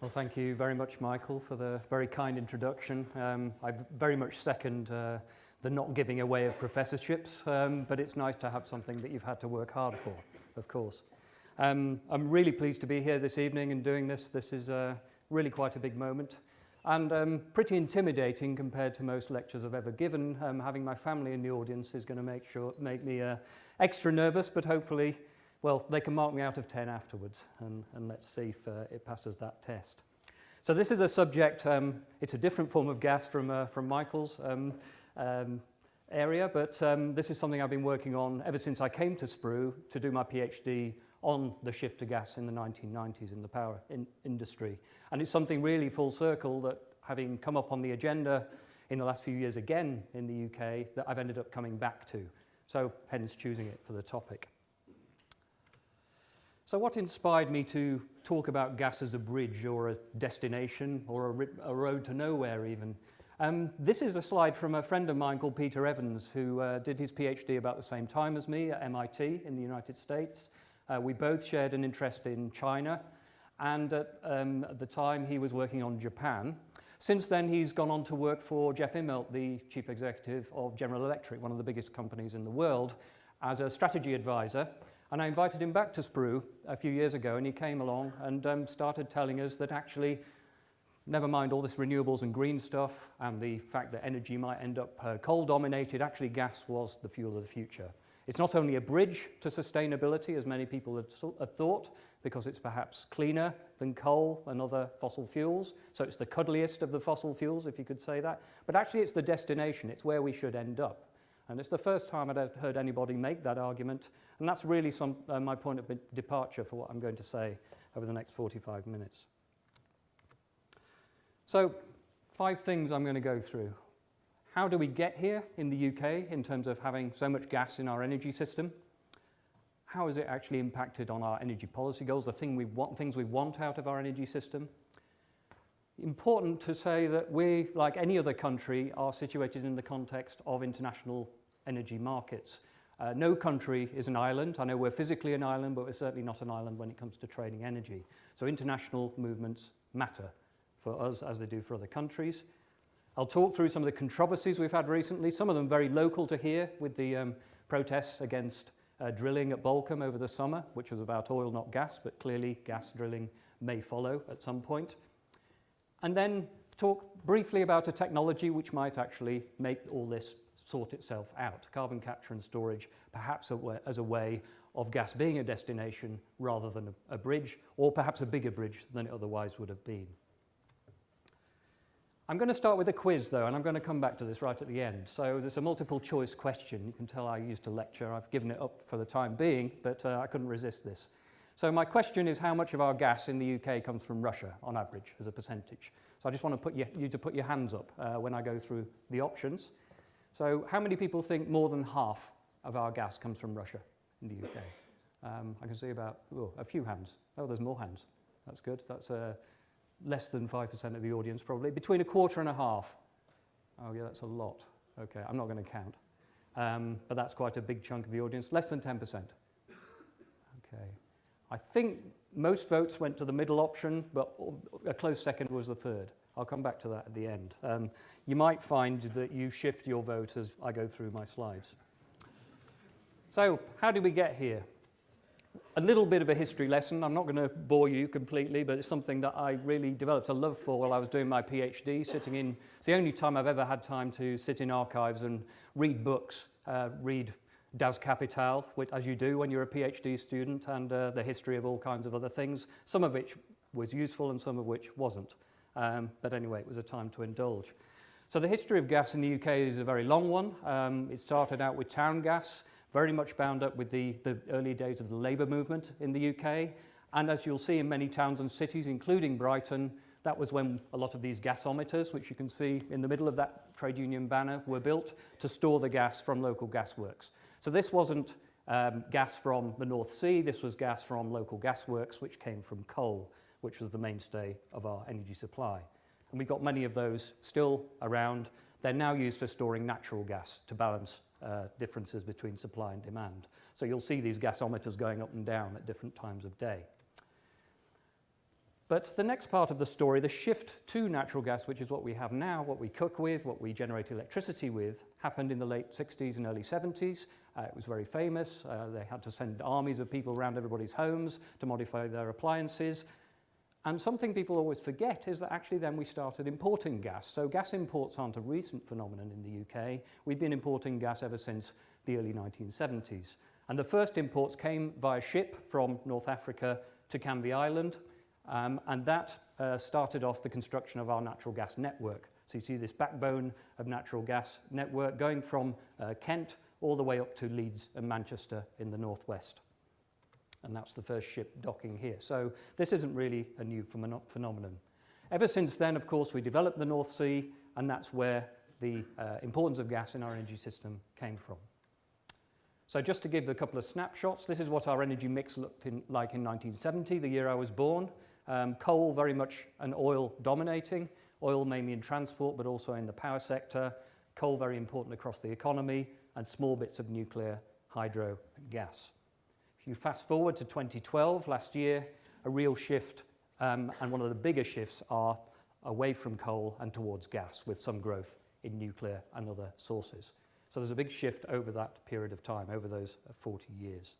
Well, thank you very much, Michael, for the very kind introduction. I very much second the not giving away of professorships, but it's nice to have something that you've had to work hard for, of course. I'm really pleased to be here this evening and doing this. This is really quite a big moment and pretty intimidating compared to most lectures I've ever given. Having my family in the audience is going to make me extra nervous, but hopefully, well, they can mark me out of 10 afterwards, and let's see if it passes that test. So this is a subject, it's a different form of gas from Michael's area, but this is something I've been working on ever since I came to SPRU to do my PhD on the shift to gas in the 1990s in the power industry. And it's something really full circle that, having come up on the agenda in the last few years again in the UK, that I've ended up coming back to. So hence choosing it for the topic. So what inspired me to talk about gas as a bridge or a destination or a road to nowhere even? This is a slide from a friend of mine called Peter Evans, who did his PhD about the same time as me at MIT in the United States. We both shared an interest in China, and at the time he was working on Japan. Since then he's gone on to work for Jeff Immelt, the chief executive of General Electric, one of the biggest companies in the world, as a strategy advisor. And I invited him back to SPRU a few years ago, and he came along and started telling us that actually, never mind all this renewables and green stuff and the fact that energy might end up coal-dominated, actually gas was the fuel of the future. It's not only a bridge to sustainability, as many people had thought, because it's perhaps cleaner than coal and other fossil fuels, so it's the cuddliest of the fossil fuels, if you could say that, but actually it's the destination, it's where we should end up. And it's the first time I'd heard anybody make that argument, and that's really my point of departure for what I'm going to say over the next 45 minutes. So, 5 things I'm going to go through. How do we get here in the UK in terms of having so much gas in our energy system? How has it actually impacted on our energy policy goals, the things we want out of our energy system? Important to say that we, like any other country, are situated in the context of international energy markets. No country is an island. I know we're physically an island, but we're certainly not an island when it comes to trading energy. So international movements matter for us as they do for other countries. I'll talk through some of the controversies we've had recently, some of them very local to here, with the protests against drilling at Balcombe over the summer, which was about oil, not gas, but clearly gas drilling may follow at some point. And then talk briefly about a technology which might actually make all this sort itself out. Carbon capture and storage, perhaps as a way of gas being a destination rather than a bridge, or perhaps a bigger bridge than it otherwise would have been. I'm going to start with a quiz though, and I'm going to come back to this right at the end. So there's a multiple choice question. You can tell I used to lecture. I've given it up for the time being, but I couldn't resist this. So my question is, how much of our gas in the UK comes from Russia on average as a percentage? So I just want to put you to put your hands up when I go through the options. So how many people think more than half of our gas comes from Russia in the UK? I can see about a few hands. Oh, there's more hands. That's good. That's less than 5% of the audience probably. Between a quarter and a half. Oh yeah, that's a lot. Okay, I'm not going to count. But that's quite a big chunk of the audience. Less than 10%. Okay. I think most votes went to the middle option, but a close second was the third. I'll come back to that at the end. You might find that you shift your vote as I go through my slides. So, how did we get here? A little bit of a history lesson. I'm not going to bore you completely, but it's something that I really developed a love for while I was doing my PhD, it's the only time I've ever had time to sit in archives and read books, read Das Kapital, which, as you do when you're a PhD student, and the history of all kinds of other things, some of which was useful and some of which wasn't. But anyway, it was a time to indulge. So the history of gas in the UK is a very long one. It started out with town gas, very much bound up with the early days of the labour movement in the UK. And as you'll see in many towns and cities, including Brighton, that was when a lot of these gasometers, which you can see in the middle of that trade union banner, were built to store the gas from local gasworks. So this wasn't gas from the North Sea, this was gas from local gasworks, which came from coal, which was the mainstay of our energy supply. And we've got many of those still around. They're now used for storing natural gas to balance differences between supply and demand. So you'll see these gasometers going up and down at different times of day. But the next part of the story, the shift to natural gas, which is what we have now, what we cook with, what we generate electricity with, happened in the late 60s and early 70s. It was very famous. They had to send armies of people around everybody's homes to modify their appliances. And something people always forget is that actually then we started importing gas. So gas imports aren't a recent phenomenon in the UK. We've been importing gas ever since the early 1970s. And the first imports came via ship from North Africa to Canvey Island. And that started off the construction of our natural gas network. So you see this backbone of natural gas network going from Kent all the way up to Leeds and Manchester in the northwest. And that's the first ship docking here. So this isn't really a new phenomenon. Ever since then, of course, we developed the North Sea, and that's where the importance of gas in our energy system came from. So just to give a couple of snapshots, this is what our energy mix looked like in 1970, the year I was born. Coal very much an oil dominating, oil mainly in transport but also in the power sector, coal very important across the economy, and small bits of nuclear, hydro and gas. If you fast forward to 2012, last year, a real shift, and one of the bigger shifts are away from coal and towards gas with some growth in nuclear and other sources. So there's a big shift over that period of time, over those 40 years.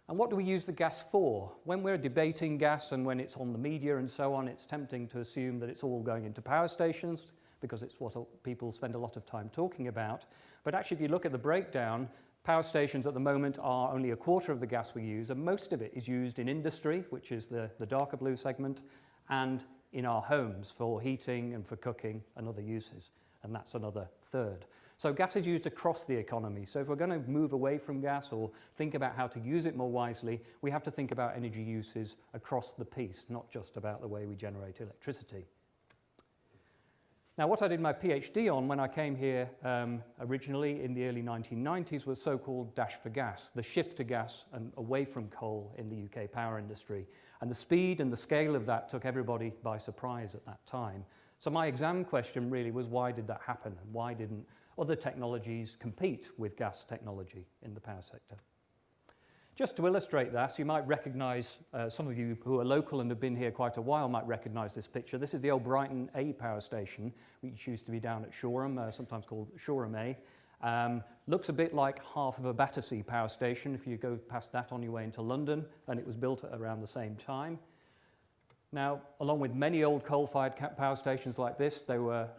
And what do we use the gas for? When we're debating gas and when it's on the media and so on, it's tempting to assume that it's all going into power stations because it's what people spend a lot of time talking about. But actually, if you look at the breakdown, power stations at the moment are only a quarter of the gas we use, and most of it is used in industry, which is the darker blue segment, and in our homes for heating and for cooking and other uses, and that's another third. So gas is used across the economy. So if we're going to move away from gas or think about how to use it more wisely, we have to think about energy uses across the piece, not just about the way we generate electricity. Now, what I did my PhD on when I came here originally in the early 1990s was so-called Dash for Gas, the shift to gas and away from coal in the UK power industry. And the speed and the scale of that took everybody by surprise at that time. So my exam question really was, why did that happen? And why didn't other technologies compete with gas technology in the power sector? Just to illustrate that, you might recognise, some of you who are local and have been here quite a while might recognise this picture. This is the old Brighton A power station, which used to be down at Shoreham, sometimes called Shoreham A. Looks a bit like half of a Battersea power station if you go past that on your way into London, and it was built at around the same time. Now, along with many old coal-fired power stations like this, they were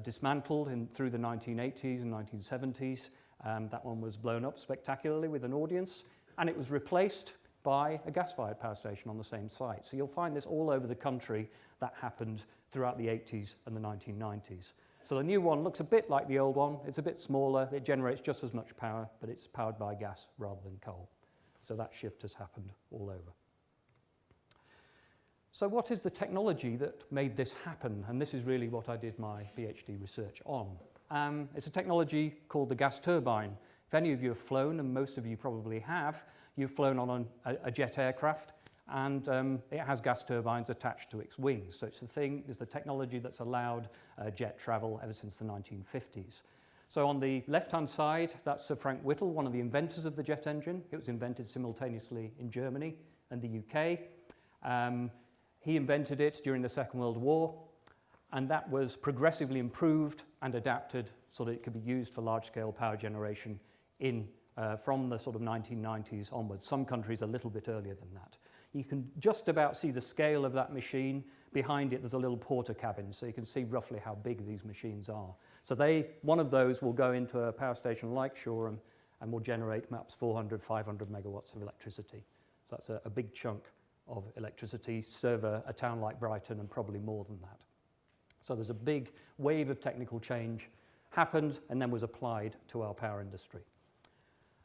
dismantled through the 1980s and 1970s. That one was blown up spectacularly with an audience, and it was replaced by a gas-fired power station on the same site. So you'll find this all over the country. That happened throughout the 80s and the 1990s. So the new one looks a bit like the old one. It's a bit smaller. It generates just as much power, but it's powered by gas rather than coal. So that shift has happened all over. So what is the technology that made this happen? And this is really what I did my PhD research on. It's a technology called the gas turbine. If any of you have flown, and most of you probably have, you've flown on a jet aircraft, and it has gas turbines attached to its wings. So it's the technology that's allowed jet travel ever since the 1950s. So on the left-hand side, that's Sir Frank Whittle, one of the inventors of the jet engine. It was invented simultaneously in Germany and the UK. He invented it during the Second World War, and that was progressively improved and adapted so that it could be used for large-scale power generation from the sort of 1990s onwards. Some countries a little bit earlier than that. You can just about see the scale of that machine. Behind it, there's a little porter cabin, so you can see roughly how big these machines are. So one of those will go into a power station like Shoreham and will generate perhaps 400, 500 megawatts of electricity. So that's a big chunk of electricity, serve a town like Brighton and probably more than that. So there's a big wave of technical change happened and then was applied to our power industry.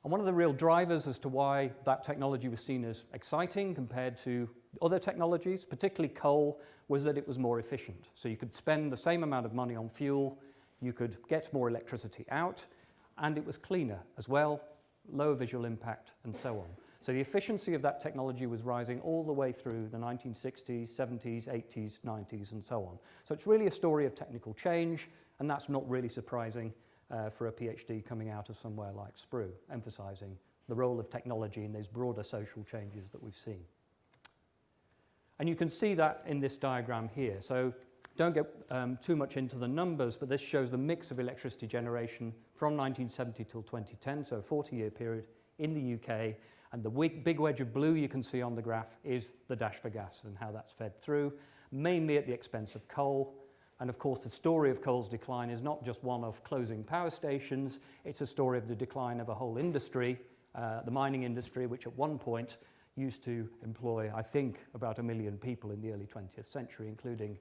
And one of the real drivers as to why that technology was seen as exciting compared to other technologies, particularly coal, was that it was more efficient. So you could spend the same amount of money on fuel, you could get more electricity out, and it was cleaner as well, lower visual impact, and so on. So the efficiency of that technology was rising all the way through the 1960s, 70s, 80s, 90s, and so on. So it's really a story of technical change, and that's not really surprising for a PhD coming out of somewhere like SPRU, emphasizing the role of technology in those broader social changes that we've seen. And you can see that in this diagram here. So don't get too much into the numbers, but this shows the mix of electricity generation from 1970 till 2010, so a 40-year period in the UK. And the big wedge of blue you can see on the graph is the dash for gas and how that's fed through, mainly at the expense of coal. And of course, the story of coal's decline is not just one of closing power stations, it's a story of the decline of a whole industry, the mining industry, which at one point used to employ, I think, about 1 million people in the early 20th century, including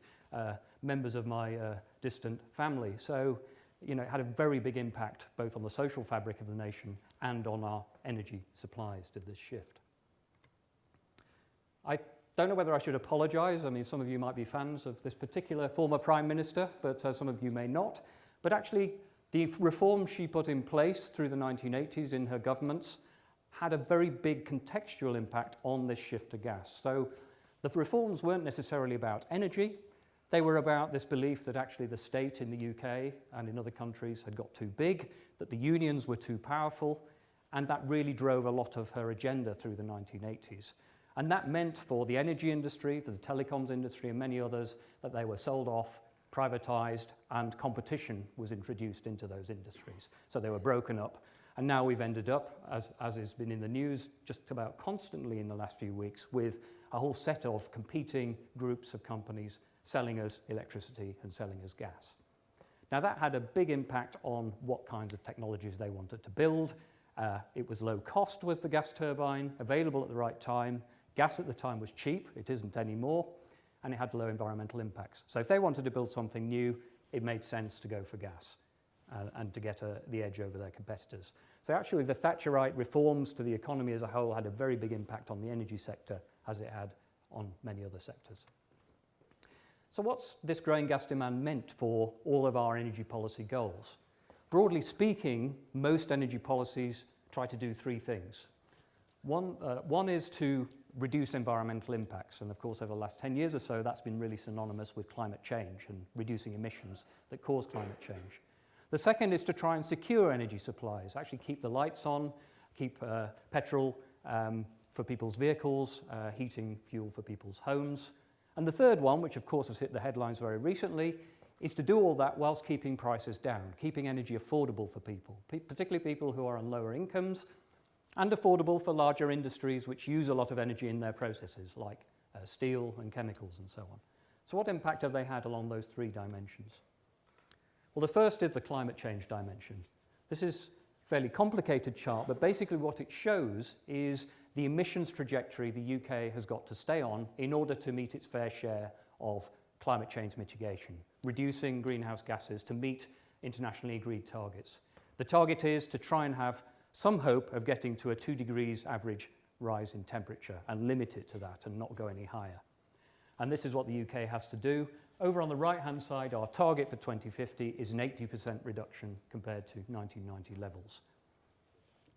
members of my distant family. So, you know, it had a very big impact both on the social fabric of the nation and on our energy supplies, did this shift. I don't know whether I should apologise. I mean, some of you might be fans of this particular former Prime Minister, but some of you may not. But actually, the reforms she put in place through the 1980s in her governments had a very big contextual impact on this shift to gas. So the reforms weren't necessarily about energy. They were about this belief that actually the state in the UK and in other countries had got too big, that the unions were too powerful, and that really drove a lot of her agenda through the 1980s. And that meant for the energy industry, for the telecoms industry and many others, that they were sold off, privatised, and competition was introduced into those industries. So they were broken up. And now we've ended up, as has been in the news just about constantly in the last few weeks, with a whole set of competing groups of companies selling us electricity and selling us gas. Now that had a big impact on what kinds of technologies they wanted to build. It was low cost, was the gas turbine, available at the right time. Gas at the time was cheap, it isn't anymore, and it had low environmental impacts. So if they wanted to build something new, it made sense to go for gas and to get the edge over their competitors. So actually the Thatcherite reforms to the economy as a whole had a very big impact on the energy sector as it had on many other sectors. So what's this growing gas demand meant for all of our energy policy goals? Broadly speaking, most energy policies try to do three things. One is to reduce environmental impacts, and of course over the last 10 years or so that's been really synonymous with climate change and reducing emissions that cause climate change. The second is to try and secure energy supplies, actually keep the lights on, keep petrol for people's vehicles, heating fuel for people's homes. And the third one, which of course has hit the headlines very recently, is to do all that whilst keeping prices down, keeping energy affordable for people, particularly people who are on lower incomes, and affordable for larger industries which use a lot of energy in their processes, like steel and chemicals and so on. So what impact have they had along those three dimensions? Well, the first is the climate change dimension. This is a fairly complicated chart, but basically what it shows is the emissions trajectory the UK has got to stay on in order to meet its fair share of climate change mitigation, reducing greenhouse gases to meet internationally agreed targets. The target is to try and have some hope of getting to a 2 degrees average rise in temperature and limit it to that and not go any higher. And this is what the UK has to do. Over on the right-hand side, our target for 2050 is an 80% reduction compared to 1990 levels.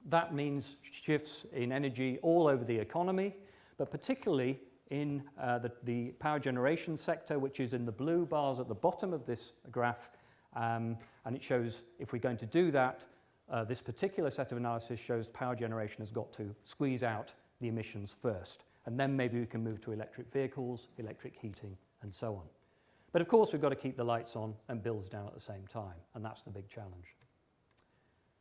That means shifts in energy all over the economy, but particularly in the power generation sector, which is in the blue bars at the bottom of this graph. And it shows if we're going to do that, this particular set of analysis shows power generation has got to squeeze out the emissions first. And then maybe we can move to electric vehicles, electric heating, and so on. But of course, we've got to keep the lights on and bills down at the same time. And that's the big challenge.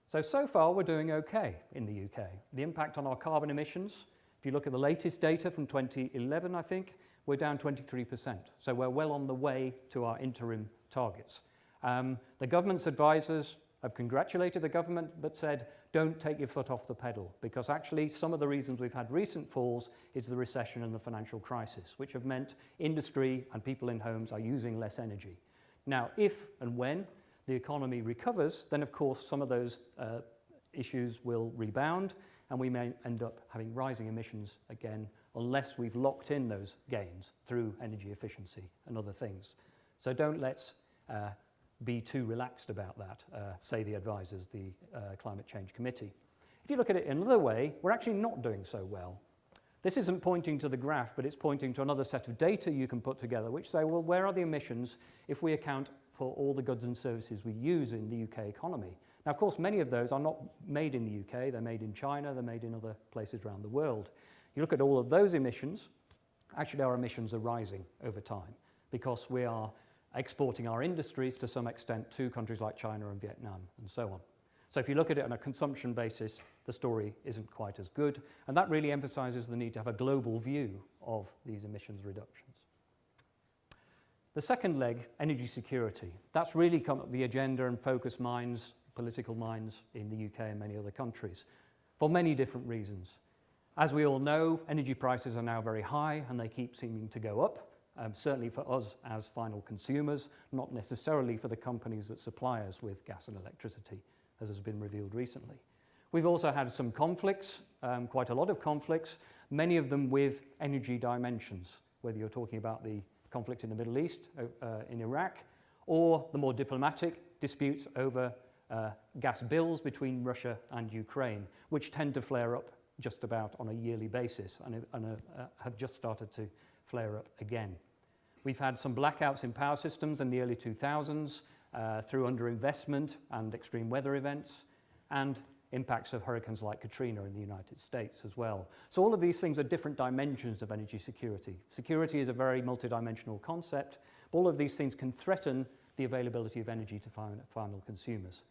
So far, we're doing okay in the UK. The impact on our carbon emissions, if you look at the latest data from 2011, I think, we're down 23%. So we're well on the way to our interim targets. The government's advisors have congratulated the government, but said, don't take your foot off the pedal, because actually some of the reasons we've had recent falls is the recession and the financial crisis, which have meant industry and people in homes are using less energy. Now, if and when the economy recovers, then of course some of those issues will rebound, and we may end up having rising emissions again unless we've locked in those gains through energy efficiency and other things. So don't let's be too relaxed about that, say the advisors, the Climate Change Committee. If you look at it in another way, we're actually not doing so well. This isn't pointing to the graph, but it's pointing to another set of data you can put together which say, well, where are the emissions if we account for all the goods and services we use in the UK economy? Now, of course, many of those are not made in the UK. They're made in China. They're made in other places around the world. You look at all of those emissions, actually our emissions are rising over time because we are exporting our industries to some extent to countries like China and Vietnam and so on. So if you look at it on a consumption basis, the story isn't quite as good, and that really emphasises the need to have a global view of these emissions reductions. The second leg, energy security, that's really come up the agenda and focus minds, political minds in the UK and many other countries for many different reasons. As we all know, energy prices are now very high and they keep seeming to go up, certainly for us as final consumers, not necessarily for the companies that supply us with gas and electricity, as has been revealed recently. We've also had some conflicts, quite a lot of conflicts, many of them with energy dimensions, whether you're talking about the conflict in the Middle East, in Iraq, or the more diplomatic disputes over gas bills between Russia and Ukraine, which tend to flare up just about on a yearly basis and have just started to flare up again. We've had some blackouts in power systems in the early 2000s through underinvestment and extreme weather events, and impacts of hurricanes like Katrina in the United States as well. So all of these things are different dimensions of energy security. Security is a very multidimensional concept. All of these things can threaten the availability of energy to final consumers.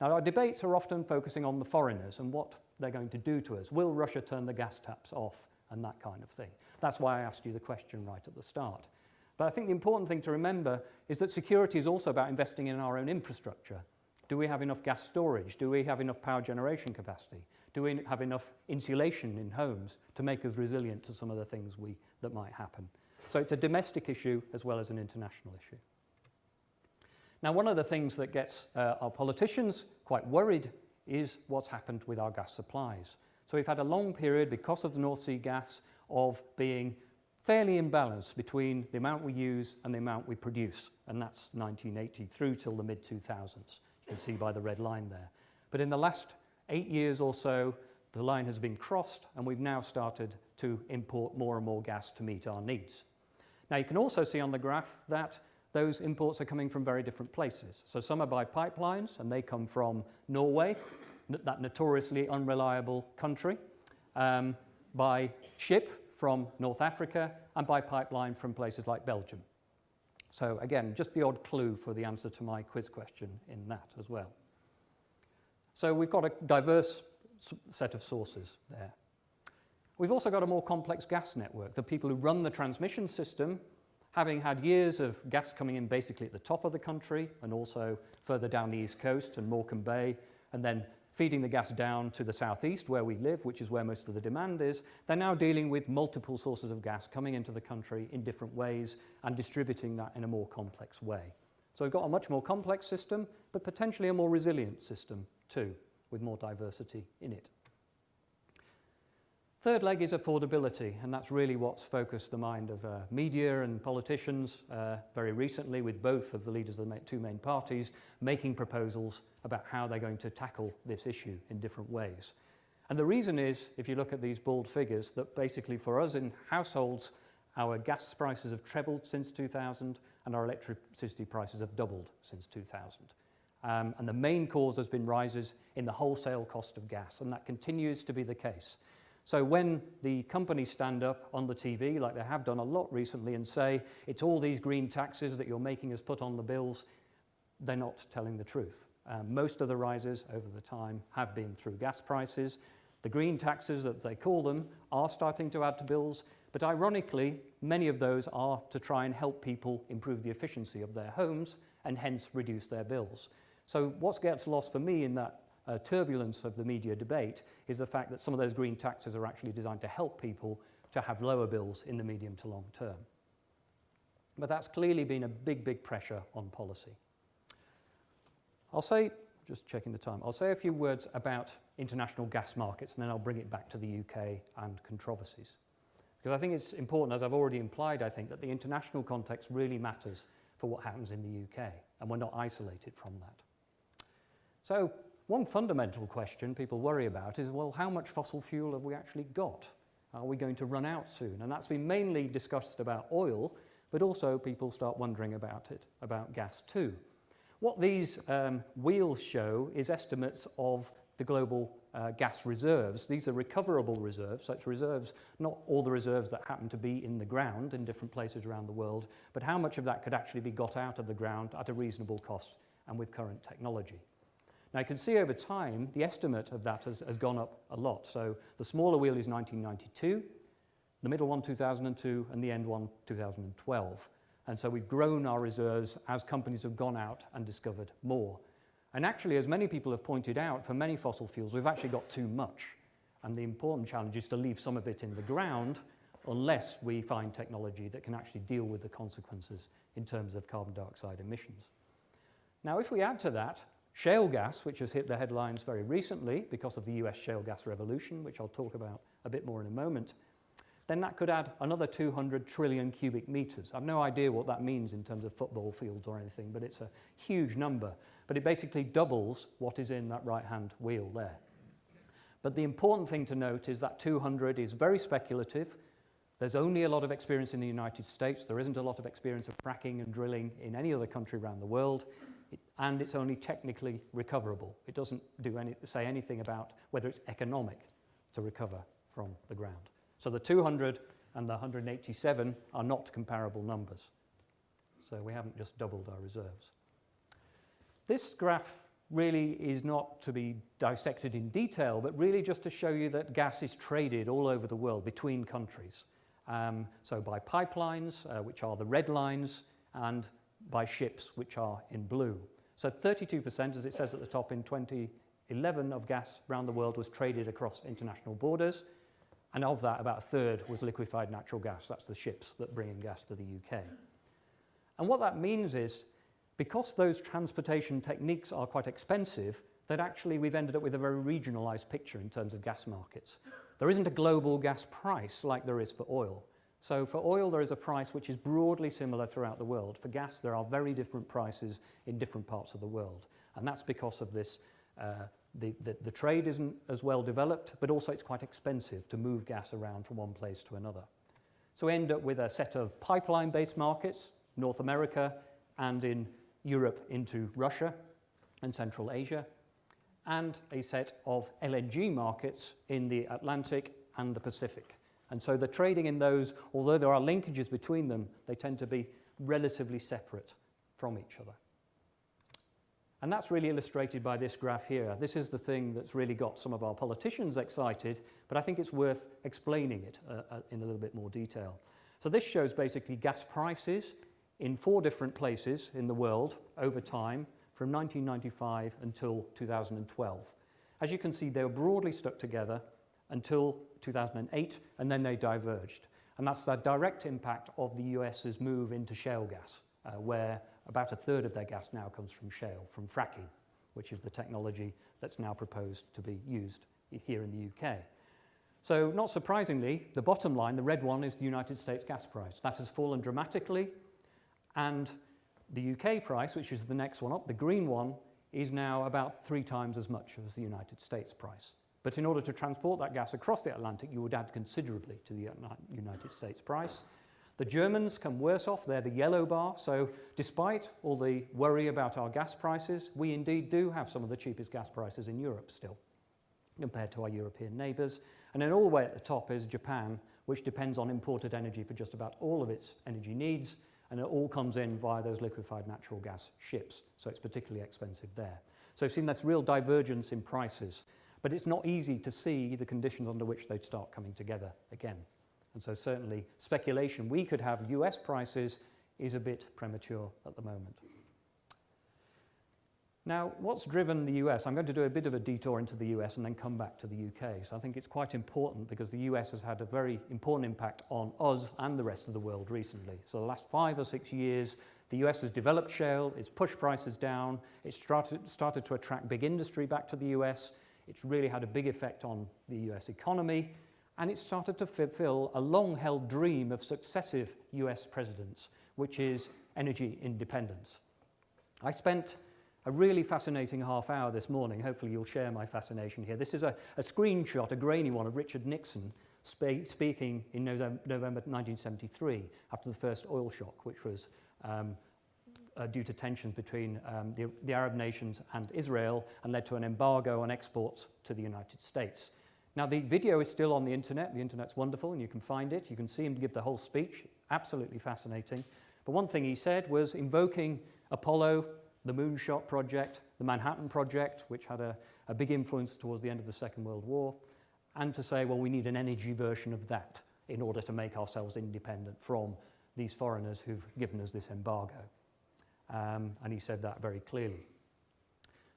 Now, our debates are often focusing on the foreigners and what they're going to do to us. Will Russia turn the gas taps off and that kind of thing? That's why I asked you the question right at the start. But I think the important thing to remember is that security is also about investing in our own infrastructure. Do we have enough gas storage? Do we have enough power generation capacity? Do we have enough insulation in homes to make us resilient to some of the things that might happen? So it's a domestic issue as well as an international issue. Now, one of the things that gets our politicians quite worried is what's happened with our gas supplies. So we've had a long period, because of the North Sea gas, of being fairly imbalanced between the amount we use and the amount we produce, and that's 1980 through till the mid-2000s. You can see by the red line there. But in the last 8 years or so, the line has been crossed, and we've now started to import more and more gas to meet our needs. Now, you can also see on the graph that those imports are coming from very different places. So some are by pipelines, and they come from Norway, that notoriously unreliable country, by ship from North Africa, and by pipeline from places like Belgium. So again, just the odd clue for the answer to my quiz question in that as well. So we've got a diverse set of sources there. We've also got a more complex gas network. The people who run the transmission system, having had years of gas coming in basically at the top of the country and also further down the east coast and Morecambe Bay, and then feeding the gas down to the southeast where we live, which is where most of the demand is, they're now dealing with multiple sources of gas coming into the country in different ways and distributing that in a more complex way. So we've got a much more complex system, but potentially a more resilient system too, with more diversity in it. Third leg is affordability, and that's really what's focused the mind of media and politicians very recently, with both of the leaders of the two main parties making proposals about how they're going to tackle this issue in different ways. And the reason is, if you look at these bold figures, that basically for us in households, our gas prices have trebled since 2000 and our electricity prices have doubled since 2000. And the main cause has been rises in the wholesale cost of gas, and that continues to be the case. So when the companies stand up on the TV, like they have done a lot recently, and say, it's all these green taxes that you're making us put on the bills, they're not telling the truth. Most of the rises over the time have been through gas prices. The green taxes, as they call them, are starting to add to bills, but ironically, many of those are to try and help people improve the efficiency of their homes and hence reduce their bills. So what gets lost for me in that turbulence of the media debate is the fact that some of those green taxes are actually designed to help people to have lower bills in the medium to long term. But that's clearly been a big, big pressure on policy. I'll say, just checking the time, I'll say a few words about international gas markets and then I'll bring it back to the UK and controversies. Because I think it's important, as I've already implied, I think, that the international context really matters for what happens in the UK, and we're not isolated from that. So, one fundamental question people worry about is, well, how much fossil fuel have we actually got? Are we going to run out soon? And that's been mainly discussed about oil, but also people start wondering about it, about gas too. What these wheels show is estimates of the global gas reserves. These are recoverable reserves, so it's reserves, not all the reserves that happen to be in the ground in different places around the world, but how much of that could actually be got out of the ground at a reasonable cost and with current technology. Now you can see over time the estimate of that has gone up a lot. So the smaller wheel is 1992, the middle one 2002, and the end one 2012. And so we've grown our reserves as companies have gone out and discovered more. And actually, as many people have pointed out, for many fossil fuels, we've actually got too much. And the important challenge is to leave some of it in the ground unless we find technology that can actually deal with the consequences in terms of carbon dioxide emissions. Now, if we add to that shale gas, which has hit the headlines very recently because of the US shale gas revolution, which I'll talk about a bit more in a moment, then that could add another 200 trillion cubic meters. I've no idea what that means in terms of football fields or anything, but it's a huge number. But it basically doubles what is in that right-hand wheel there. But the important thing to note is that 200 is very speculative. There's only a lot of experience in the United States. There isn't a lot of experience of fracking and drilling in any other country around the world. And it's only technically recoverable. It doesn't say anything about whether it's economic to recover from the ground. So the 200 and the 187 are not comparable numbers. So we haven't just doubled our reserves. This graph really is not to be dissected in detail, but really just to show you that gas is traded all over the world between countries. So by pipelines, which are the red lines, and by ships, which are in blue. So 32%, as it says at the top, in 2011 of gas around the world was traded across international borders. And of that, about a third was liquefied natural gas. That's the ships that bring in gas to the UK. And what that means is, because those transportation techniques are quite expensive, that actually we've ended up with a very regionalised picture in terms of gas markets. There isn't a global gas price like there is for oil. So for oil, there is a price which is broadly similar throughout the world. For gas, there are very different prices in different parts of the world. And that's because of this, the trade isn't as well developed, but also it's quite expensive to move gas around from one place to another. So we end up with a set of pipeline-based markets, North America, and in Europe into Russia and Central Asia, and a set of LNG markets in the Atlantic and the Pacific. And so the trading in those, although there are linkages between them, they tend to be relatively separate from each other. And that's really illustrated by this graph here. This is the thing that's really got some of our politicians excited, but I think it's worth explaining it in a little bit more detail. So this shows basically gas prices in 4 different places in the world over time from 1995 until 2012. As you can see, they were broadly stuck together until 2008, and then they diverged. And that's the direct impact of the US's move into shale gas, where about a third of their gas now comes from shale, from fracking, which is the technology that's now proposed to be used here in the UK. So not surprisingly, the bottom line, the red one, is the United States gas price. That has fallen dramatically, and the UK price, which is the next one up, the green one, is now about 3 times as much as the United States price. But in order to transport that gas across the Atlantic, you would add considerably to the United States price. The Germans come worse off. They're the yellow bar. So despite all the worry about our gas prices, we indeed do have some of the cheapest gas prices in Europe still, compared to our European neighbours. And then all the way at the top is Japan, which depends on imported energy for just about all of its energy needs, and it all comes in via those liquefied natural gas ships. So it's particularly expensive there. So we've seen this real divergence in prices. But it's not easy to see the conditions under which they'd start coming together again. And so certainly speculation we could have US prices is a bit premature at the moment. Now, what's driven the US? I'm going to do a bit of a detour into the US and then come back to the UK. So I think it's quite important because the US has had a very important impact on us and the rest of the world recently. So the last 5 or 6 years, the US has developed shale, it's pushed prices down, it's started to attract big industry back to the US. It's really had a big effect on the US economy, and it's started to fulfill a long-held dream of successive US presidents, which is energy independence. I spent a really fascinating half hour this morning. Hopefully you'll share my fascination here. This is a screenshot, a grainy one, of Richard Nixon speaking in November 1973 after the first oil shock, which was due to tensions between the Arab nations and Israel, and led to an embargo on exports to the United States. Now, the video is still on the internet. The internet's wonderful, and you can find it. You can see him give the whole speech. Absolutely fascinating. But one thing he said was invoking Apollo, the Moonshot project, the Manhattan Project, which had a big influence towards the end of the Second World War, and to say, well, we need an energy version of that in order to make ourselves independent from these foreigners who've given us this embargo. And he said that very clearly.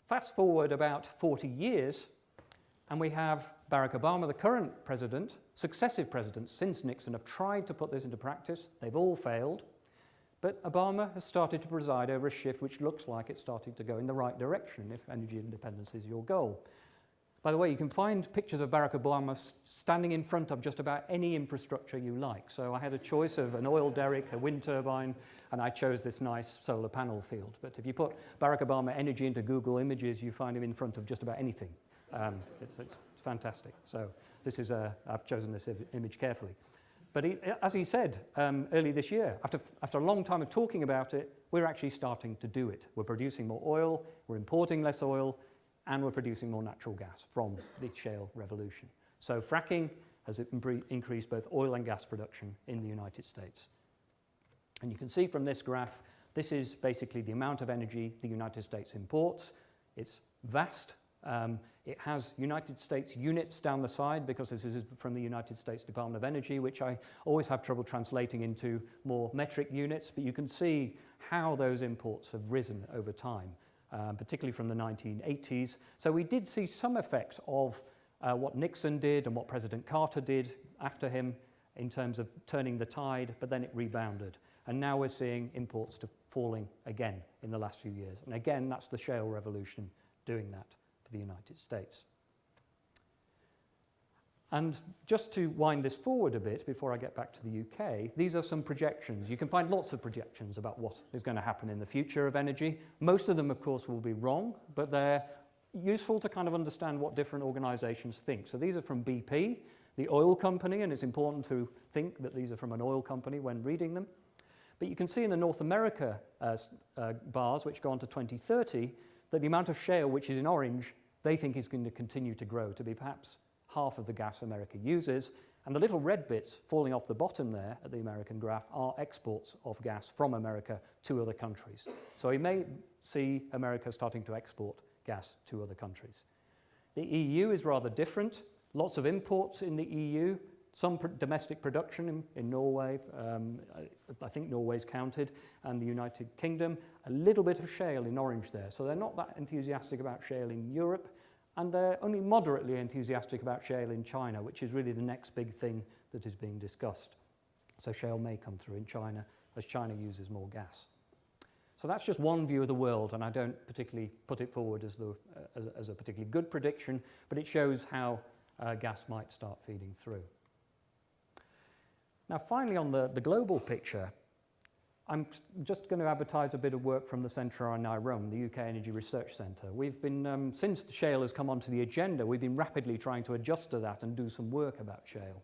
Fast forward about 40 years, and we have Barack Obama, the current president. Successive presidents since Nixon have tried to put this into practice. They've all failed. But Obama has started to preside over a shift which looks like it's starting to go in the right direction if energy independence is your goal. By the way, you can find pictures of Barack Obama standing in front of just about any infrastructure you like. So I had a choice of an oil derrick, a wind turbine, and I chose this nice solar panel field. But if you put Barack Obama energy into Google Images, you find him in front of just about anything. It's fantastic. So this is I've chosen this image carefully. But as he said early this year, after a long time of talking about it, we're actually starting to do it. We're producing more oil, we're importing less oil, and we're producing more natural gas from the shale revolution. So fracking has increased both oil and gas production in the United States. And you can see from this graph, this is basically the amount of energy the United States imports. It's vast. It has United States units down the side because this is from the United States Department of Energy, which I always have trouble translating into more metric units, but you can see how those imports have risen over time, particularly from the 1980s. So we did see some effects of what Nixon did and what President Carter did after him in terms of turning the tide, but then it rebounded. And now we're seeing imports falling again in the last few years. And again, that's the shale revolution doing that for the United States. And just to wind this forward a bit before I get back to the UK, these are some projections. You can find lots of projections about what is going to happen in the future of energy. Most of them, of course, will be wrong, but they're useful to kind of understand what different organizations think. So these are from BP, the oil company, and it's important to think that these are from an oil company when reading them. But you can see in the North America bars, which go on to 2030, that the amount of shale, which is in orange, they think is going to continue to grow to be perhaps half of the gas America uses. And the little red bits falling off the bottom there at the American graph are exports of gas from America to other countries. So we may see America starting to export gas to other countries. The EU is rather different. Lots of imports in the EU, some domestic production in Norway, I think Norway's counted, and the United Kingdom. A little bit of shale in orange there. So they're not that enthusiastic about shale in Europe, and they're only moderately enthusiastic about shale in China, which is really the next big thing that is being discussed. So shale may come through in China as China uses more gas. So that's just one view of the world, and I don't particularly put it forward as a particularly good prediction, but it shows how gas might start feeding through. Now, finally, on the global picture, I'm just going to advertise a bit of work from the centre I now run, the UK Energy Research Centre. We've been, since the shale has come onto the agenda, we've been rapidly trying to adjust to that and do some work about shale.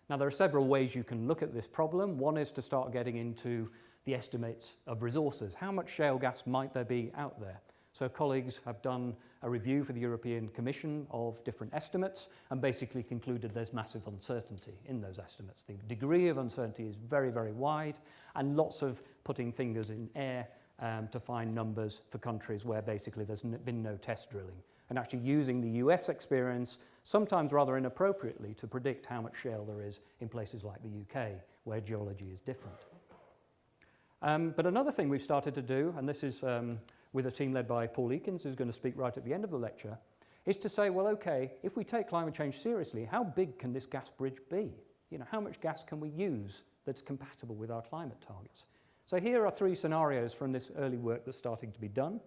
Now, there are several ways you can look at this problem. One is to start getting into the estimates of resources. How much shale gas might there be out there? So colleagues have done a review for the European Commission of different estimates and basically concluded there's massive uncertainty in those estimates. The degree of uncertainty is very, very wide, and lots of putting fingers in air to find numbers for countries where basically there's been no test drilling, and actually using the US experience, sometimes rather inappropriately, to predict how much shale there is in places like the UK, where geology is different. But another thing we've started to do, and this is with a team led by Paul Eakins, who's going to speak right at the end of the lecture, is to say, well, okay, if we take climate change seriously, how big can this gas bridge be? You know, how much gas can we use that's compatible with our climate targets? So here are 3 scenarios from this early work that's starting to be done.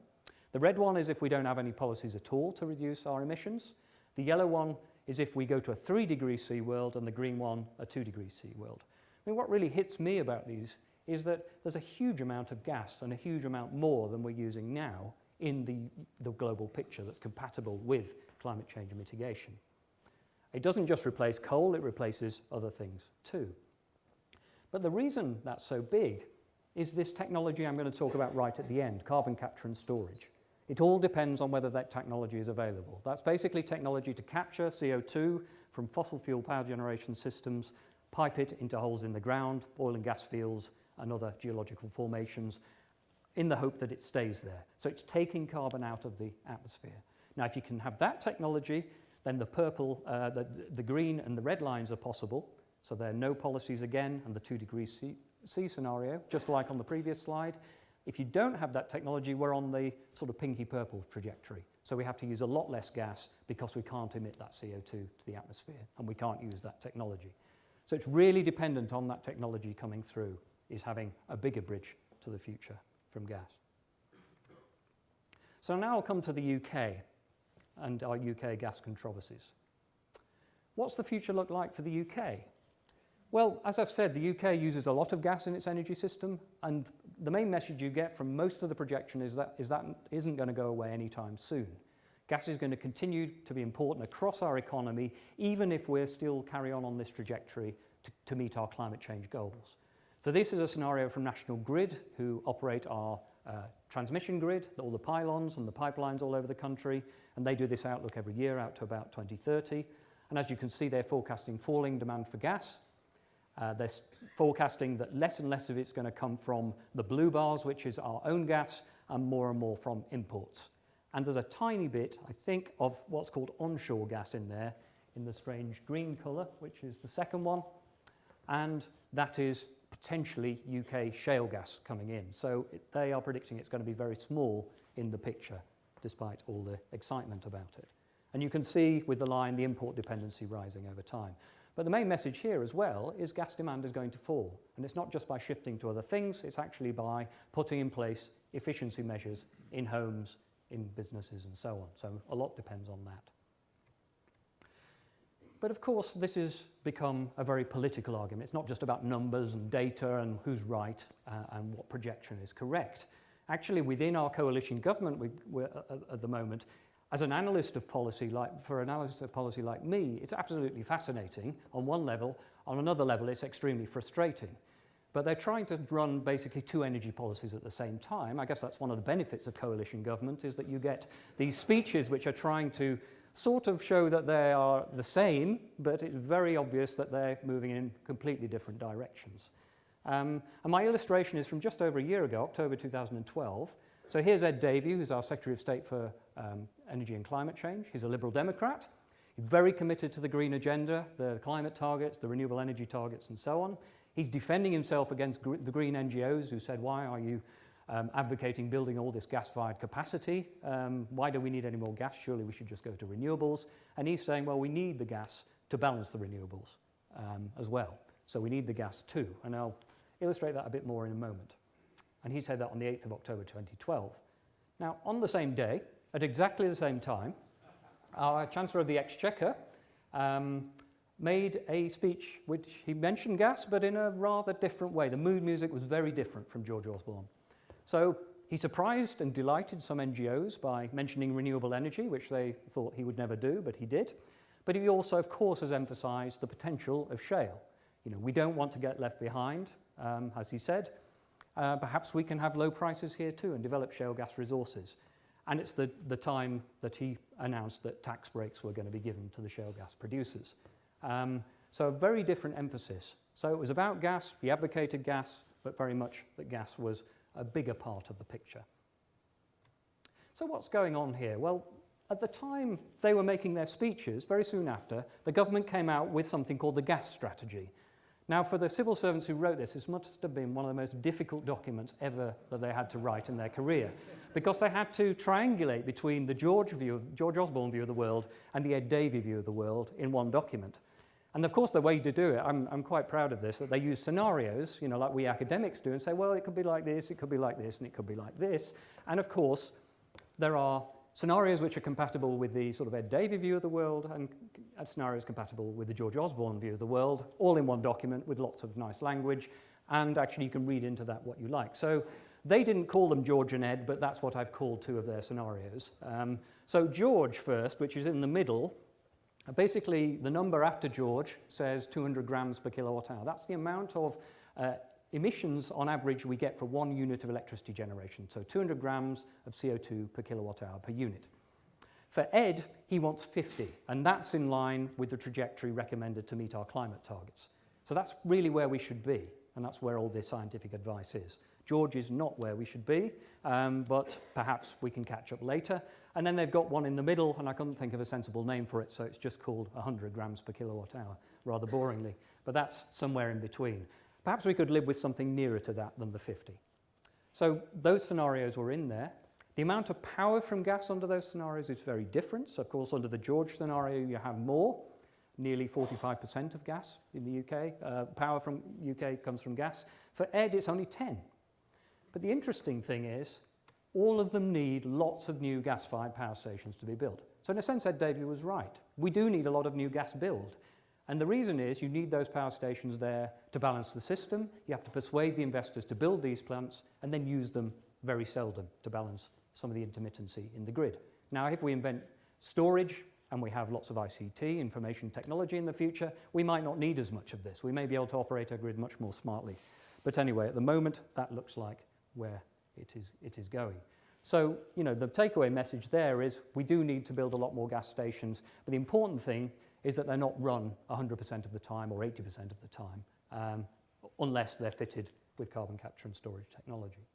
The red one is if we don't have any policies at all to reduce our emissions. The yellow one is if we go to a 3-degree C world, and the green one, a 2-degree C world. I mean, what really hits me about these is that there's a huge amount of gas, and a huge amount more than we're using now in the global picture that's compatible with climate change mitigation. It doesn't just replace coal, it replaces other things too. But the reason that's so big is this technology I'm going to talk about right at the end, carbon capture and storage. It all depends on whether that technology is available. That's basically technology to capture CO2 from fossil fuel power generation systems, pipe it into holes in the ground, oil and gas fields and other geological formations in the hope that it stays there. So it's taking carbon out of the atmosphere. Now, if you can have that technology, then the purple, the green and the red lines are possible. So there are no policies again, and the 2 degrees C scenario, just like on the previous slide. If you don't have that technology, we're on the sort of pinky purple trajectory. So we have to use a lot less gas because we can't emit that CO2 to the atmosphere, and we can't use that technology. So it's really dependent on that technology coming through, is having a bigger bridge to the future from gas. So now I'll come to the UK and our UK gas controversies. What's the future look like for the UK? Well, as I've said, the UK uses a lot of gas in its energy system, and the main message you get from most of the projection is that isn't going to go away anytime soon. Gas is going to continue to be important across our economy, even if we're still carry on this trajectory to meet our climate change goals. So this is a scenario from National Grid, who operate our transmission grid, all the pylons and the pipelines all over the country, and they do this outlook every year out to about 2030. And as you can see, they're forecasting falling demand for gas. They're forecasting that less and less of it's going to come from the blue bars, which is our own gas, and more from imports. And there's a tiny bit, I think, of what's called onshore gas in there, in the strange green colour, which is the second one. And that is potentially UK shale gas coming in. So they are predicting it's going to be very small in the picture, despite all the excitement about it. And you can see with the line the import dependency rising over time. But the main message here as well is gas demand is going to fall. And it's not just by shifting to other things, it's actually by putting in place efficiency measures in homes, in businesses and so on. So a lot depends on that. But of course, this has become a very political argument. It's not just about numbers and data and who's right and what projection is correct. Actually, within our coalition government we're at the moment, as an analyst of policy, for an analyst of policy like me, it's absolutely fascinating on one level. On another level, it's extremely frustrating. But they're trying to run basically two energy policies at the same time. I guess that's one of the benefits of coalition government, is that you get these speeches which are trying to sort of show that they are the same, but it's very obvious that they're moving in completely different directions. And my illustration is from just over a year ago, October 2012. So here's Ed Davey, who's our Secretary of State for Energy and Climate Change. He's a Liberal Democrat. He's very committed to the green agenda, the climate targets, the renewable energy targets, and so on. He's defending himself against the green NGOs who said, why are you advocating building all this gas-fired capacity? Why do we need any more gas? Surely we should just go to renewables. And he's saying, well, we need the gas to balance the renewables as well. So we need the gas too. And I'll illustrate that a bit more in a moment. And he said that on the 8th of October 2012. Now, on the same day, at exactly the same time, our Chancellor of the Exchequer made a speech which he mentioned gas, but in a rather different way. The mood music was very different from George Osborne. So he surprised and delighted some NGOs by mentioning renewable energy, which they thought he would never do, but he did. But he also, of course, has emphasised the potential of shale. You know, we don't want to get left behind, as he said. Perhaps we can have low prices here too and develop shale gas resources. And it's the time that he announced that tax breaks were going to be given to the shale gas producers. So a very different emphasis. So it was about gas, he advocated gas, but very much that gas was a bigger part of the picture. So what's going on here? Well, at the time they were making their speeches, very soon after, the government came out with something called the gas strategy. Now, for the civil servants who wrote this must have been one of the most difficult documents ever that they had to write in their career, because they had to triangulate between the George Osborne view of the world and the Ed Davey view of the world in one document. And of course, the way to do it, I'm quite proud of this, that they use scenarios, you know, like we academics do, and say, well, it could be like this, it could be like this, and it could be like this. And of course, there are scenarios which are compatible with the sort of Ed Davey view of the world, and scenarios compatible with the George Osborne view of the world, all in one document with lots of nice language, and actually you can read into that what you like. So they didn't call them George and Ed, but that's what I've called two of their scenarios. So George first, which is in the middle, basically the number after George says 200 grams per kilowatt hour. That's the amount of emissions on average we get for 1 unit of electricity generation, so 200 grams of CO2 per kilowatt hour per unit. For Ed, he wants 50, and that's in line with the trajectory recommended to meet our climate targets. So that's really where we should be, and that's where all this scientific advice is. George is not where we should be, but perhaps we can catch up later. And then they've got one in the middle, and I couldn't think of a sensible name for it, so it's just called 100 grams per kilowatt hour, rather boringly. But that's somewhere in between. Perhaps we could live with something nearer to that than the 50. So those scenarios were in there. The amount of power from gas under those scenarios is very different. So of course, under the George scenario, you have more. Nearly 45% of gas in the UK. Power from UK comes from gas. For Ed, it's only 10. But the interesting thing is, all of them need lots of new gas-fired power stations to be built. So in a sense, Ed Davey was right. We do need a lot of new gas build. And the reason is you need those power stations there to balance the system. You have to persuade the investors to build these plants and then use them very seldom to balance some of the intermittency in the grid. Now, if we invent storage and we have lots of ICT, information technology in the future, we might not need as much of this. We may be able to operate our grid much more smartly. But anyway, at the moment, that looks like where it is going. So, the takeaway message there is we do need to build a lot more gas stations, but the important thing is that they're not run 100% of the time or 80% of the time, unless they're fitted with carbon capture and storage technology.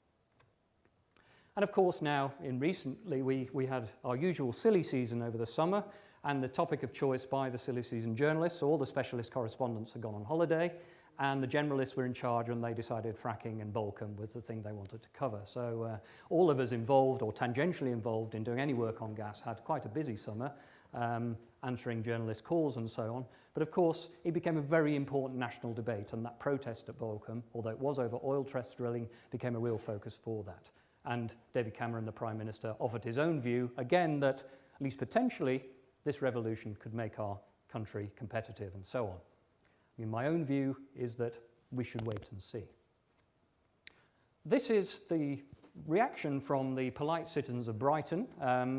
And of course now, recently, we had our usual silly season over the summer, and the topic of choice by the silly season journalists, so all the specialist correspondents had gone on holiday, and the generalists were in charge, and they decided fracking and Balkan was the thing they wanted to cover. So all of us involved, or tangentially involved in doing any work on gas, had quite a busy summer, answering journalist calls and so on. But of course, it became a very important national debate, and that protest at Balkan, although it was over oil trust drilling, became a real focus for that. And David Cameron, the Prime Minister, offered his own view, again, that at least potentially this revolution could make our country competitive and so on. I mean, my own view is that we should wait and see. This is the reaction from the polite citizens of Brighton.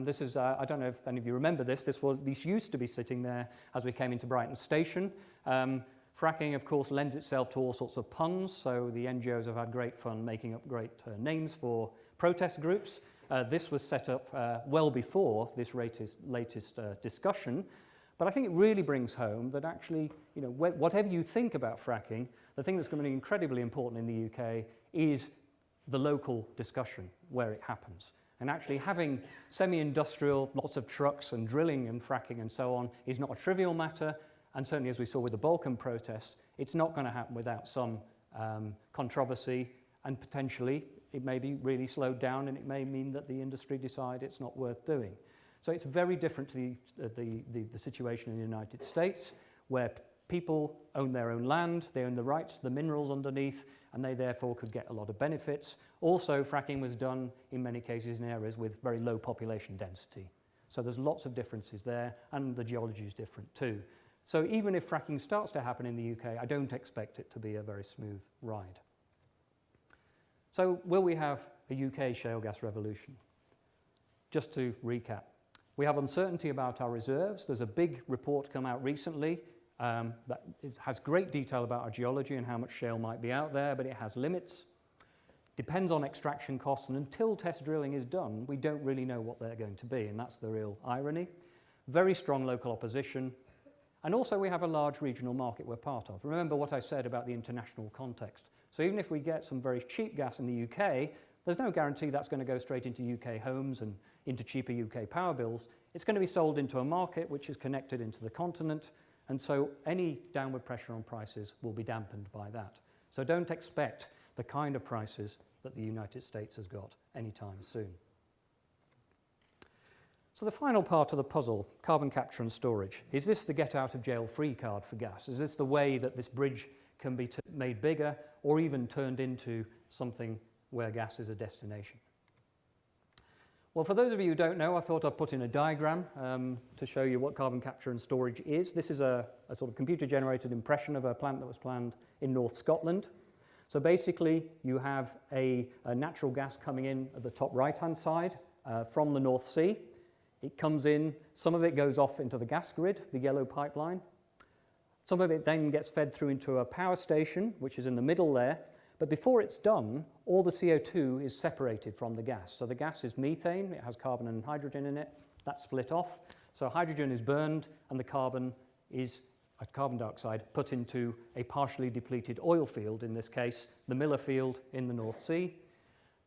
This is, I don't know if any of you remember this, this used to be sitting there as we came into Brighton Station. Fracking, of course, lends itself to all sorts of puns, so the NGOs have had great fun making up great names for protest groups. This was set up well before this latest discussion, but I think it really brings home that actually, whatever you think about fracking, the thing that's going to be incredibly important in the UK is the local discussion where it happens. And actually having semi-industrial, lots of trucks and drilling and fracking and so on is not a trivial matter. And certainly, as we saw with the Balkan protests, it's not going to happen without some controversy, and potentially it may be really slowed down, and it may mean that the industry decide it's not worth doing. So it's very different to the situation in the United States, where people own their own land, they own the rights to the minerals underneath, and they therefore could get a lot of benefits. Also, fracking was done in many cases in areas with very low population density. So there's lots of differences there, and the geology is different too. So even if fracking starts to happen in the UK, I don't expect it to be a very smooth ride. So will we have a UK shale gas revolution? Just to recap, we have uncertainty about our reserves. There's a big report come out recently that has great detail about our geology and how much shale might be out there, but it has limits. Depends on extraction costs, and until test drilling is done, we don't really know what they're going to be, and that's the real irony. Very strong local opposition. And also we have a large regional market we're part of. Remember what I said about the international context. So even if we get some very cheap gas in the UK, there's no guarantee that's going to go straight into UK homes and into cheaper UK power bills. It's going to be sold into a market which is connected into the continent, and so any downward pressure on prices will be dampened by that. So don't expect the kind of prices that the United States has got anytime soon. So the final part of the puzzle, carbon capture and storage. Is this the get out of jail free card for gas? Is this the way that this bridge can be made bigger or even turned into something where gas is a destination? Well, for those of you who don't know, I thought I'd put in a diagram to show you what carbon capture and storage is. This is a sort of computer-generated impression of a plant that was planned in North Scotland. So basically, you have a natural gas coming in at the top right-hand side from the North Sea. It comes in, some of it goes off into the gas grid, the yellow pipeline. Some of it then gets fed through into a power station, which is in the middle there. But before it's done, all the CO2 is separated from the gas. So the gas is methane, it has carbon and hydrogen in it, that's split off. So hydrogen is burned and the carbon is carbon dioxide put into a partially depleted oil field, in this case, the Miller field in the North Sea.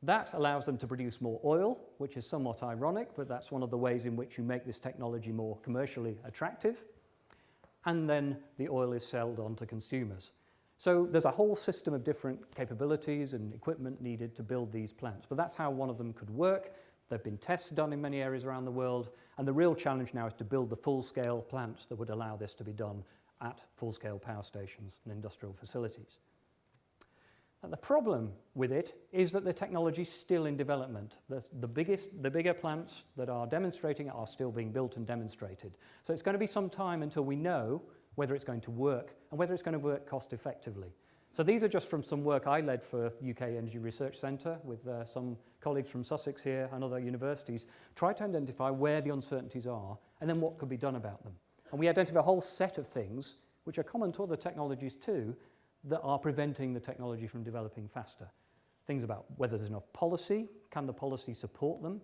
That allows them to produce more oil, which is somewhat ironic, but that's one of the ways in which you make this technology more commercially attractive. And then the oil is sold on to consumers. So there's a whole system of different capabilities and equipment needed to build these plants. But that's how one of them could work. There have been tests done in many areas around the world. And the real challenge now is to build the full-scale plants that would allow this to be done at full-scale power stations and industrial facilities. And the problem with it is that the technology is still in development. The bigger plants that are demonstrating it are still being built and demonstrated. So it's going to be some time until we know whether it's going to work and whether it's going to work cost effectively. So these are just from some work I led for UK Energy Research Centre with some colleagues from Sussex here and other universities, tried to identify where the uncertainties are and then what could be done about them. And we identified a whole set of things, which are common to other technologies too, that are preventing the technology from developing faster. Things about whether there's enough policy, can the policy support them?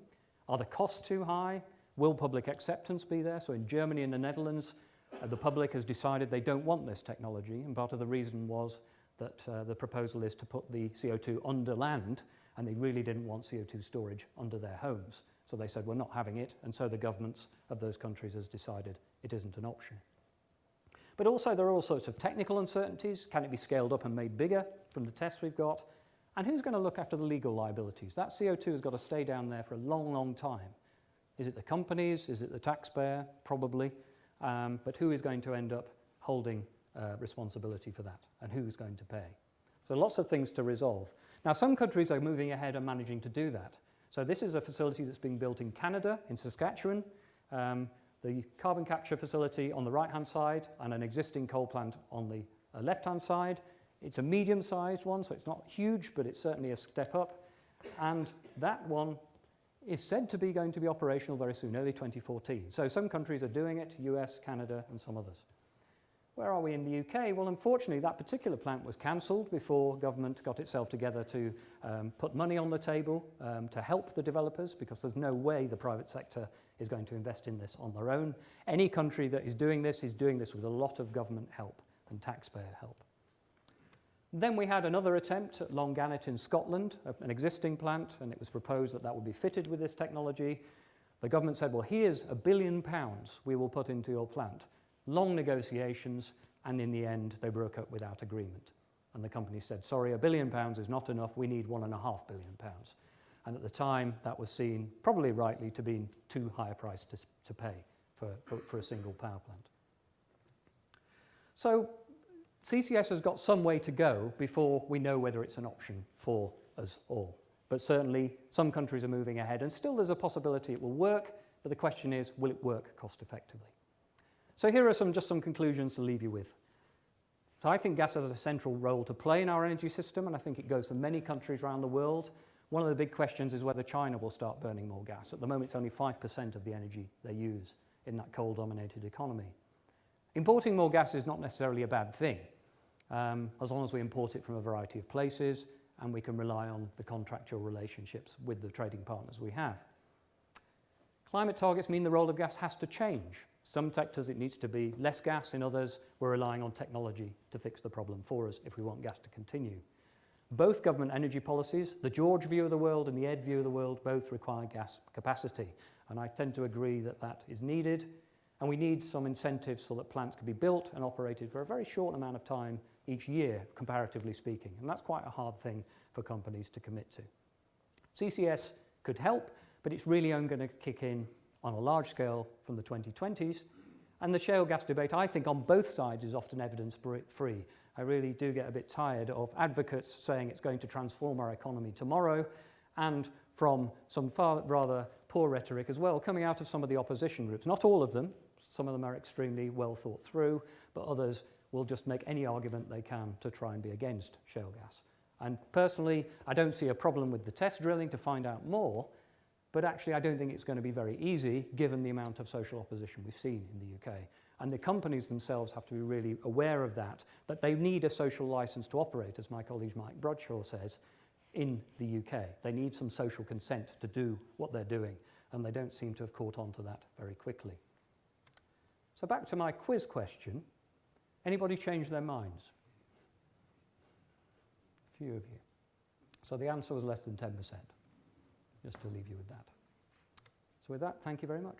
Are the costs too high? Will public acceptance be there? So in Germany and the Netherlands, the public has decided they don't want this technology, and part of the reason was that the proposal is to put the CO2 under land, and they really didn't want CO2 storage under their homes. So they said, we're not having it, and so the governments of those countries has decided it isn't an option. But also there are all sorts of technical uncertainties. Can it be scaled up and made bigger from the tests we've got? And who's going to look after the legal liabilities? That CO2 has got to stay down there for a long, long time. Is it the companies? Is it the taxpayer? Probably. But who is going to end up holding responsibility for that? And who's going to pay? So lots of things to resolve. Now, some countries are moving ahead and managing to do that. So this is a facility that's being built in Canada, in Saskatchewan. The carbon capture facility on the right-hand side and an existing coal plant on the left-hand side. It's a medium-sized one, so it's not huge, but it's certainly a step up. And that one is said to be going to be operational very soon, early 2014. So some countries are doing it, US, Canada, and some others. Where are we in the UK? Well, unfortunately, that particular plant was cancelled before government got itself together to put money on the table to help the developers, because there's no way the private sector is going to invest in this on their own. Any country that is doing this with a lot of government help and taxpayer help. Then we had another attempt at Longannet in Scotland, an existing plant, and it was proposed that that would be fitted with this technology. The government said, well, here's £1 billion we will put into your plant. Long negotiations, and in the end, they broke up without agreement. And the company said, sorry, £1 billion is not enough, we need £1.5 billion. And at the time, that was seen, probably rightly, to be too high a price to pay for a single power plant. So CCS has got some way to go before we know whether it's an option for us all. But certainly, some countries are moving ahead, and still there's a possibility it will work, but the question is, will it work cost effectively? So here are just some conclusions to leave you with. So I think gas has a central role to play in our energy system, and I think it goes for many countries around the world. One of the big questions is whether China will start burning more gas. At the moment, it's only 5% of the energy they use in that coal-dominated economy. Importing more gas is not necessarily a bad thing, as long as we import it from a variety of places and we can rely on the contractual relationships with the trading partners we have. Climate targets mean the role of gas has to change. Some sectors it needs to be less gas, in others we're relying on technology to fix the problem for us if we want gas to continue. Both government energy policies, the George view of the world and the Ed view of the world, both require gas capacity. And I tend to agree that that is needed. And we need some incentives so that plants can be built and operated for a very short amount of time each year, comparatively speaking. And that's quite a hard thing for companies to commit to. CCS could help, but it's really only going to kick in on a large scale from the 2020s. And the shale gas debate, I think, on both sides is often evidence-free. I really do get a bit tired of advocates saying it's going to transform our economy tomorrow, and from some rather poor rhetoric as well, coming out of some of the opposition groups. Not all of them. Some of them are extremely well thought through, but others will just make any argument they can to try and be against shale gas. And personally, I don't see a problem with the test drilling to find out more, but actually I don't think it's going to be very easy given the amount of social opposition we've seen in the UK. And the companies themselves have to be really aware of that they need a social license to operate, as my colleague Mike Bradshaw says, in the UK. They need some social consent to do what they're doing, and they don't seem to have caught on to that very quickly. So back to my quiz question. Anybody change their minds? A few of you. So the answer was less than 10%, just to leave you with that. So with that, thank you very much.